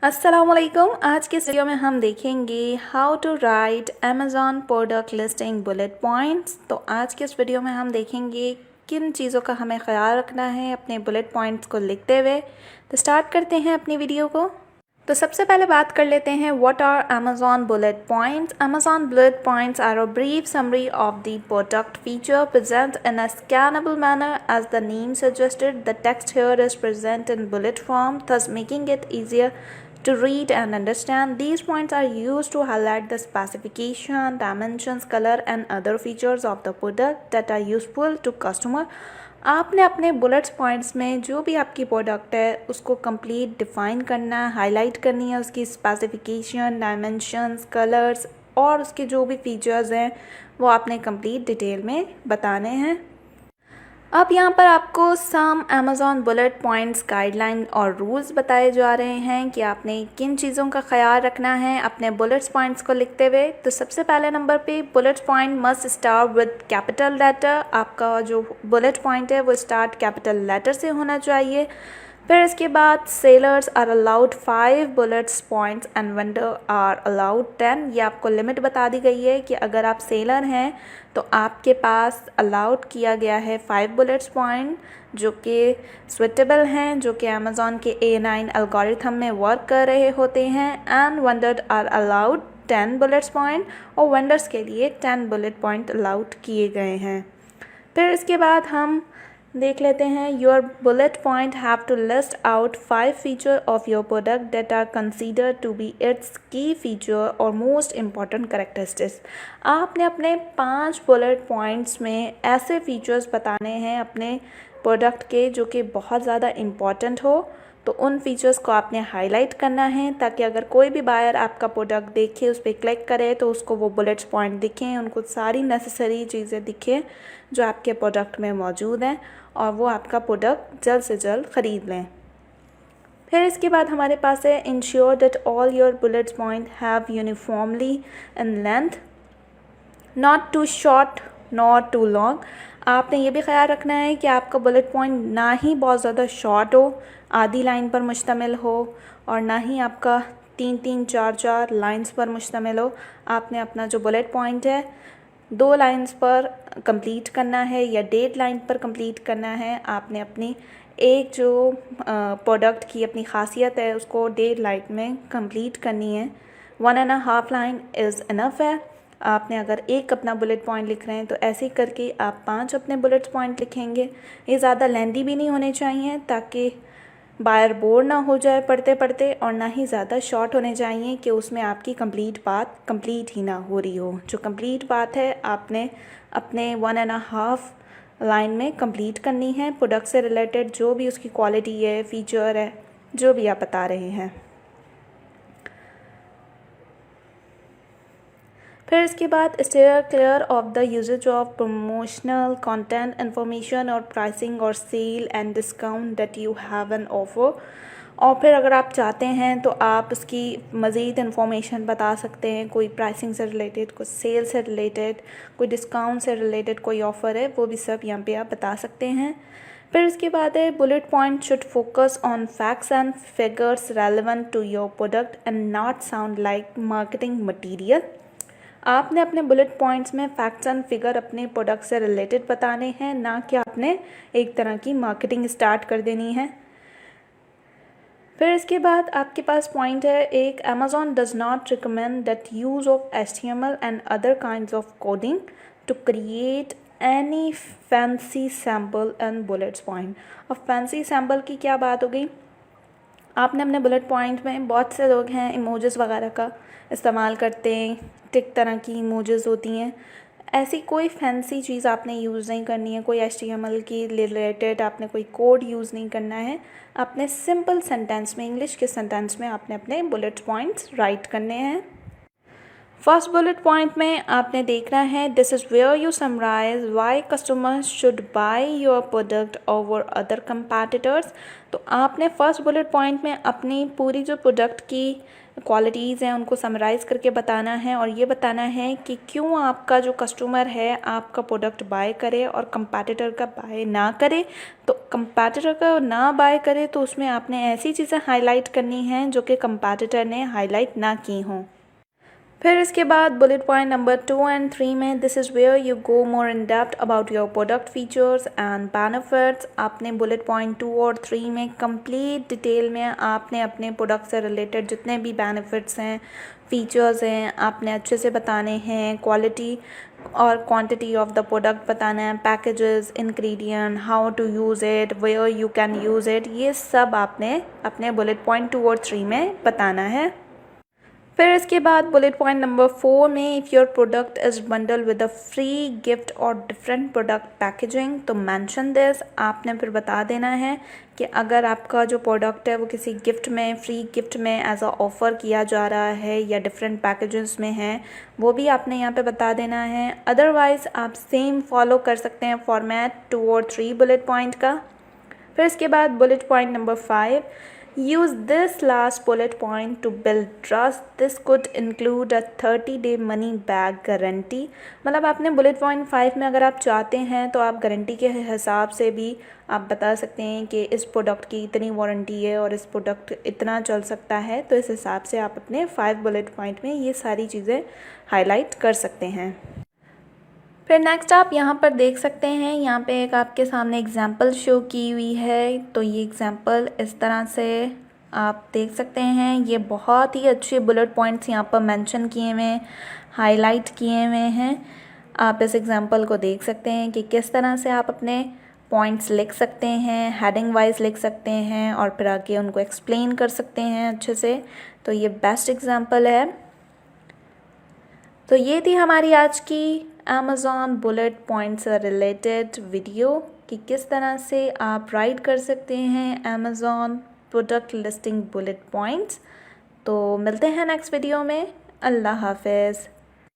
अस्सलामुअलैकुम। आज के इस वीडियो में हम देखेंगे how to write Amazon product listing bullet points. तो आज के इस वीडियो में हम देखेंगे किन चीज़ों का हमें ख्याल रखना है अपने बुलेट पॉइंट्स को लिखते हुए। तो स्टार्ट करते हैं अपनी वीडियो को। तो सबसे पहले बात कर लेते हैं what are Amazon bullet points. Amazon bullet points are a brief summary of the product feature present in a scannable manner. As the name suggested, the text here is present in bullet form, thus making it easier to read and understand. These points are used to highlight the specification, dimensions, color and other features of the product that are useful to customer. आपने अपने bullets points में जो भी आपकी product है उसको complete define करना है, हाईलाइट करनी है, उसकी स्पेसिफिकेशन, डायमेंशंस, कलर्स और उसके जो भी फीचर्स हैं वो आपने कंप्लीट डिटेल में बताने हैं। अब यहाँ पर आपको सम अमेज़ॉन बुलेट पॉइंट्स गाइडलाइन और रूल्स बताए जा रहे हैं कि आपने किन चीज़ों का ख्याल रखना है अपने बुलेट्स पॉइंट्स को लिखते हुए। तो सबसे पहले नंबर पे bullets point must start with capital letter. आपका जो बुलेट पॉइंट है वो स्टार्ट कैपिटल लेटर से होना चाहिए। फिर इसके बाद sellers are allowed 5 bullets points and vendor are allowed 10। ये आपको लिमिट बता दी गई है कि अगर आप सेलर हैं तो आपके पास अलाउड किया गया है 5 बुलेट्स पॉइंट जो कि स्विटेबल हैं, जो कि अमेज़ॉन के A9 एल्गोरिथम में वर्क कर रहे होते हैं। And vendor are allowed 10 bullets point और वेंडर्स के लिए 10 बुलेट पॉइंट अलाउड किए गए हैं। फिर इसके बाद हम देख लेते हैं your bullet point have to list out 5 feature of your product that are considered to be its key feature और मोस्ट इम्पॉर्टेंट करेक्टरिस्टिक्स। आपने अपने 5 बुलेट पॉइंट्स में ऐसे फीचर्स बताने हैं अपने प्रोडक्ट के जो कि बहुत ज़्यादा इम्पॉर्टेंट हो। तो उन फीचर्स को आपने हाईलाइट करना है ताकि अगर कोई भी बायर आपका प्रोडक्ट देखे, उस पर क्लिक करे तो उसको वो बुलेट्स पॉइंट दिखें, उनको सारी नेसेसरी चीज़ें दिखें जो आपके प्रोडक्ट में मौजूद हैं और वो आपका प्रोडक्ट जल्द से जल्द ख़रीद लें। फिर इसके बाद हमारे पास है ensure that all your bullets point have uniformly in length, not too short not too long. आपने ये भी ख्याल रखना है कि आपका बुलेट पॉइंट ना ही बहुत ज़्यादा शॉर्ट हो, आधी लाइन पर मुश्तमिल हो, और ना ही आपका 3-3, 4-4 लाइंस पर मुश्तमिल हो। आपने अपना जो बुलेट पॉइंट है 2 लाइंस पर कंप्लीट करना है या 1.5 लाइन पर कंप्लीट करना है। आपने अपनी एक जो प्रोडक्ट की अपनी खासियत है उसको 1.5 लाइन में कंप्लीट करनी है। 1.5 लाइन इज़ इनफ है। आपने अगर एक अपना बुलेट पॉइंट लिख रहे हैं तो ऐसे ही करके आप 5 अपने बुलेट पॉइंट लिखेंगे। ये ज़्यादा लेंदी भी नहीं होने चाहिए ताकि बायर बोर ना हो जाए पढ़ते पढ़ते, और ना ही ज़्यादा शॉर्ट होने चाहिए कि उसमें आपकी कंप्लीट बात कंप्लीट ही ना हो रही हो। जो कंप्लीट बात है आपने अपने 1.5 लाइन में कंप्लीट करनी है। प्रोडक्ट से रिलेटेड जो भी उसकी क्वालिटी है, फीचर है, जो भी आप बता रहे हैं। फिर इसके बाद steer clear of the usages of promotional content, information और प्राइसिंग और sale and discount that you have an offer. और फिर अगर आप चाहते हैं तो आप उसकी मज़ीद इन्फॉर्मेशन बता सकते हैं, कोई प्राइसिंग से रिलेटेड, कोई सेल से रिलेटेड, कोई डिस्काउंट से रिलेटेड कोई ऑफ़र है, वो भी सब यहाँ पे आप बता सकते हैं। फिर इसके बाद है bullet point should focus on facts and figures relevant to your product and not sound like marketing material. आपने अपने बुलेट पॉइंट्स में फैक्ट्स एंड फिगर अपने प्रोडक्ट से रिलेटेड बताने हैं, ना कि आपने एक तरह की मार्केटिंग स्टार्ट कर देनी है। फिर इसके बाद आपके पास पॉइंट है एक, Amazon does not recommend that use of HTML and other kinds of coding to create any fancy sample and bullets point. अब फैंसी सैम्पल की क्या बात हो गई? आपने अपने बुलेट पॉइंट में, बहुत से लोग हैं इमोजेस वगैरह का इस्तेमाल करते हैं, टिक तरह की इमोजेस होती हैं, ऐसी कोई फैंसी चीज़ आपने यूज़ नहीं करनी है। कोई HTML की रिलेटेड आपने कोई कोड यूज़ नहीं करना है। आपने सिंपल सेंटेंस में, इंग्लिश के सेंटेंस में आपने अपने बुलेट पॉइंट्स राइट करने हैं। फर्स्ट बुलेट पॉइंट में आपने देखना है this is where you summarise why customers should buy your product over other competitors. तो आपने फर्स्ट बुलेट पॉइंट में अपनी पूरी जो प्रोडक्ट की क्वालिटीज़ हैं उनको समराइज़ करके बताना है और ये बताना है कि क्यों आपका जो कस्टमर है आपका प्रोडक्ट बाय करे और कंपैटिटर का बाय ना करे। तो कंपैटिटर का ना बाय करे तो उसमें आपने ऐसी चीज़ें हाईलाइट करनी हैं जो कि कंपैटिटर ने हाईलाइट ना की हों। फिर इसके बाद बुलेट पॉइंट नंबर 2 एंड 3 में this is where you go more in depth about your product features and benefits. आपने बुलेट पॉइंट 2 और 3 में कंप्लीट डिटेल में आपने अपने प्रोडक्ट से रिलेटेड जितने भी बेनिफिट्स हैं, फीचर्स हैं, आपने अच्छे से बताने हैं। क्वालिटी और क्वांटिटी ऑफ द प्रोडक्ट बताना है, packages, ingredient, how to use it, where you can use it, ये सब आपने अपने बुलेट पॉइंट 2 और 3 में बताना है। फिर इसके बाद बुलेट पॉइंट नंबर 4 में if your product is bundle with a free gift और डिफरेंट प्रोडक्ट पैकेजिंग तो मेंशन दिस। आपने फिर बता देना है कि अगर आपका जो प्रोडक्ट है वो किसी गिफ्ट में, फ्री गिफ्ट में एज अ ऑफ़र किया जा रहा है या डिफरेंट पैकेजेस में है, वो भी आपने यहाँ पे बता देना है। अदरवाइज़ आप सेम फॉलो कर सकते हैं फॉर्मेट 2 और 3 बुलेट पॉइंट का। फिर इसके बाद bullet point number 5, use this last bullet point to build trust. This could include a 30-day money back guarantee. मतलब आपने बुलेट पॉइंट 5 में अगर आप चाहते हैं तो आप गारंटी के हिसाब से भी आप बता सकते हैं कि इस प्रोडक्ट की इतनी वारंटी है और इस प्रोडक्ट इतना चल सकता है। तो इस हिसाब से आप अपने 5 बुलेट पॉइंट में ये सारी चीज़ें हाईलाइट कर सकते हैं। फिर नेक्स्ट आप यहाँ पर देख सकते हैं, यहाँ पे एक आपके सामने एग्जांपल शो की हुई है। तो ये एग्जांपल इस तरह से आप देख सकते हैं। ये बहुत ही अच्छे बुलेट पॉइंट्स यहाँ पर मेंशन किए हुए हैं, हाईलाइट किए हुए हैं। आप इस एग्जांपल को देख सकते हैं कि किस तरह से आप अपने पॉइंट्स लिख सकते हैं, हेडिंग वाइज लिख सकते हैं और फिर आगे उनको एक्सप्लेन कर सकते हैं अच्छे से। तो ये बेस्ट एग्जांपल है। तो ये थी हमारी आज की अमेज़ॉन बुलेट पॉइंट से रिलेटेड वीडियो कि किस तरह से आप राइट कर सकते हैं Amazon product listing bullet points. तो मिलते हैं नेक्स्ट वीडियो में। अल्लाह हाफ़िज़।